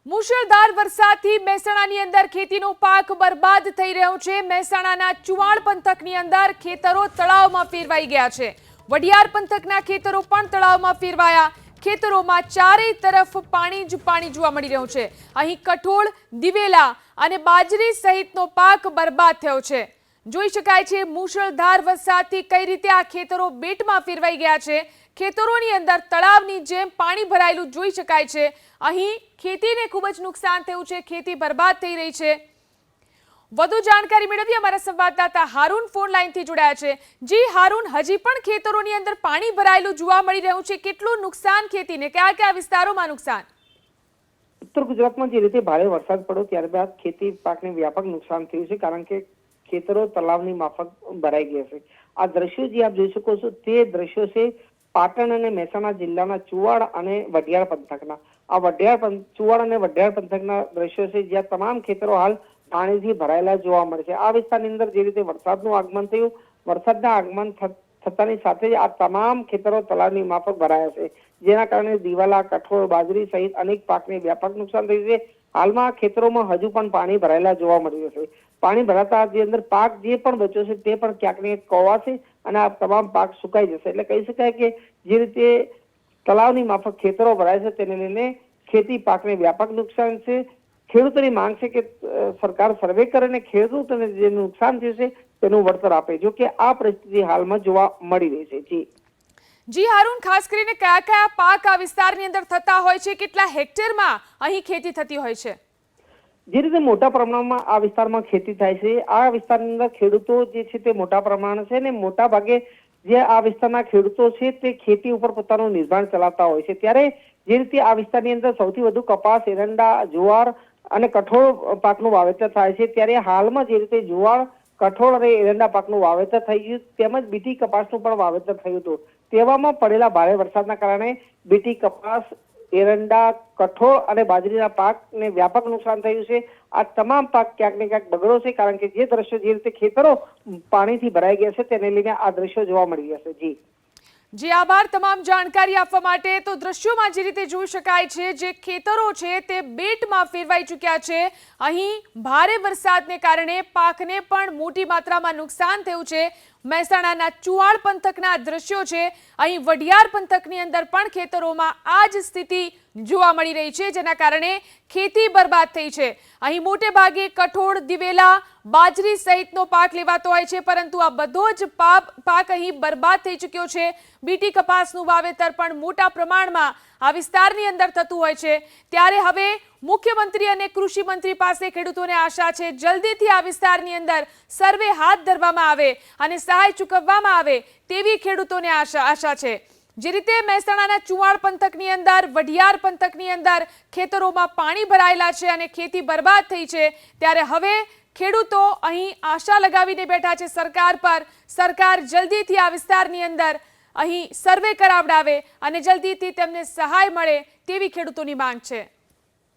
મુશળધાર વરસાદથી મહેસાણાની અંદર ખેતીનો પાક બરબાદ થઈ રહ્યો છે। મહેસાણાના ચુવાણ પંથકની અંદર ખેતરો તળાવમાં ફેરવાઈ ગયા છે। વડિયાર પંથકના ખેતરો પણ તળાવમાં ફેરવાયા। ખેતરોમાં ચારે તરફ પાણી જ પાણી જોવા મળી રહ્યું છે। અહીં કઠોળ, દિવેલા અને બાજરી સહિતનો પાક બરબાદ થયો છે। જોઈ શકાય છે મુશળધાર વરસાદથી કઈ રીતે આ ખેતરો બેટમાં ફેરવાઈ ગયા છે। ખેતરોની અંદર તળાવની જેમ પાણી ભરાયેલું જોઈ શકાય છે। અહીં ખેતીને ખૂબ જ નુકસાન થયું છે, ખેતી બરબાદ થઈ રહી છે। વધુ જાણકારી મેળવી અમારા સંવાદદાતા હારૂન ફોન લાઈનથી જોડાયા છે। જી હારૂન, હજી પણ ખેતરોની અંદર પાણી ભરાયેલું જોવા મળી રહ્યું છે, કેટલું નુકસાન ખેતીને, કયા કયા વિસ્તારોમાં નુકસાન? ઉત્તર ગુજરાતમાં જે રીતે ભારે વરસાદ પડ્યો ત્યારબાદ ખેતી પાકને વ્યાપક નુકસાન થયું છે, કારણ કે ખેતરો તળાવની માફક ભરાઈ ગયા છે। આ દ્રશ્યો જે આપ જોઈ શકો છો તે દ્રશ્યો છે પાટણ અને મહેસાણા જિલ્લાના ચુવાડ અને વડિયાર પંથકના। આ ચુવાડ અને વડિયાર પંથકના દ્રશ્યો છે જ્યાં તમામ ખેતરો હાલ પાણીથી ભરાયેલા જોવા મળે છે। આ વિસ્તારની અંદર જે રીતે વરસાદનું આગમન થયું, વરસાદના આગમન થતાની સાથે જ આ તમામ ખેતરો તળાવની માફક ભરાયા છે, જેના કારણે દિવાલા, કઠોળ, બાજરી સહિત અનેક પાકને વ્યાપક નુકસાન થયું છે। હાલમાં ખેતરોમાં હજુ પણ પાણી ભરાયેલા જોવા મળી રહ્યું છે। પાણી ભરાતા જે અંદર પાક જે પણ બચ્યો છે તે પણ ક્યાંક ને કોવાશે અને આ તમામ પાક સુકાઈ જશે। એટલે કહી શકાય કે જે રીતે તળાવની માફક ખેતરો ભરાય છે તેને લઈને ખેતી પાકને વ્યાપક નુકસાન છે। ખેડૂતોની માંગ છે કે સરકાર સર્વે કરે અને ખેડૂતોને જે નુકસાન થયું છે તેનું વળતર આપે। જો કે આ પરિસ્થિતિ હાલમાં જોવા મળી રહી છે। જી હારૂન, ખાસ કરીને કયા કયા પાક આ વિસ્તારની અંદર થતા હોય છે, કેટલા હેક્ટરમાં અહીં ખેતી થતી હોય છે? જે રીતે મોટા પ્રમાણમાં આ વિસ્તારમાં ખેતી થાય છે, આ વિસ્તારની અંદર ખેડૂતો જે છે તે મોટા પ્રમાણ છે ને મોટા ભાગે જે આ વિસ્તારના ખેડૂતો છે તે ખેતી ઉપર પોતાનું નિર્માણ ચલાવતા હોય છે। ત્યારે જે રીતે આ વિસ્તારની અંદર સૌથી વધુ કપાસ, એરંડા, જુવાર અને કઠોળ પાકનું વાવેતર થાય છે, ત્યારે હાલમાં જે રીતે જુવાર, કઠોળ અને એરંડા પાકનું વાવેતર થઈ ગયું તેમજ બીટી કપાસનું પણ વાવેતર થયું હતું। તેવામાં પડેલા ભારે વરસાદના કારણે બીટી કપાસ, એરંડા, કઠોળ અને બાજરીના પાકને વ્યાપક નુકસાન થયું છે। આ તમામ પાક ક્યાંક ને ક્યાંક બગડ્યો છે, કારણ કે જે દ્રશ્યો જે રીતે ખેતરો પાણીથી ભરાઈ ગયા છે તેને લઈને આ દ્રશ્યો જોવા મળી ગયા છે। જી આભાર તમામ જાણકારી આપવા માટે। તો દ્રશ્યોમાં જે રીતે જોઈ શકાય છે જે ખેતરો છે તે બેટમાં ફેરવાઈ ચૂક્યા છે। અહીં ભારે વરસાદને કારણે પાકને પણ મોટી માત્રામાં નુકસાન થયું છે। મહેસાણાના ચુવાણ પંથકના દ્રશ્યો છે। અહીં વડિયાર પંથકની અંદર પણ ખેતરોમાં આ જ સ્થિતિ જોવા મળી રહી છે, જેના કારણે ખેતી બરબાદ થઈ છે। અહીં મોટે ભાગે કઠોળ, દિવેલા, બાજરી સહિતનો પાક લેવાતો હોય છે, પરંતુ આ બધો જ પાક અહીં બરબાદ થઈ ચૂક્યો છે। બીટી કપાસનું વાવેતર પણ મોટા પ્રમાણમાં આ વિસ્તારની અંદર થતું હોય છે। ત્યારે હવે મુખ્યમંત્રી અને કૃષિ મંત્રી પાસે ખેડૂતોને આશા છે જલ્દીથી આ વિસ્તારની અંદર સર્વે હાથ ધરવામાં આવે અને સહાય ચૂકવવામાં આવે તેવી ખેડૂતોને આશા છે। જે રીતે મહેસાણાના ચુવાણ પંથકની અંદર, વડિયાર પંથકની અંદર ખેતરોમાં પાણી ભરાયેલા છે અને ખેતી બરબાદ થઈ છે, ત્યારે હવે ખેડૂતો અહીં આશા લગાવીને બેઠા છે સરકાર પર। સરકાર જલ્દીથી આ વિસ્તારની અંદર અહીં સર્વે કરાવડાવે અને જલ્દીથી તેમને સહાય મળે તેવી ખેડૂતોની માંગ છે।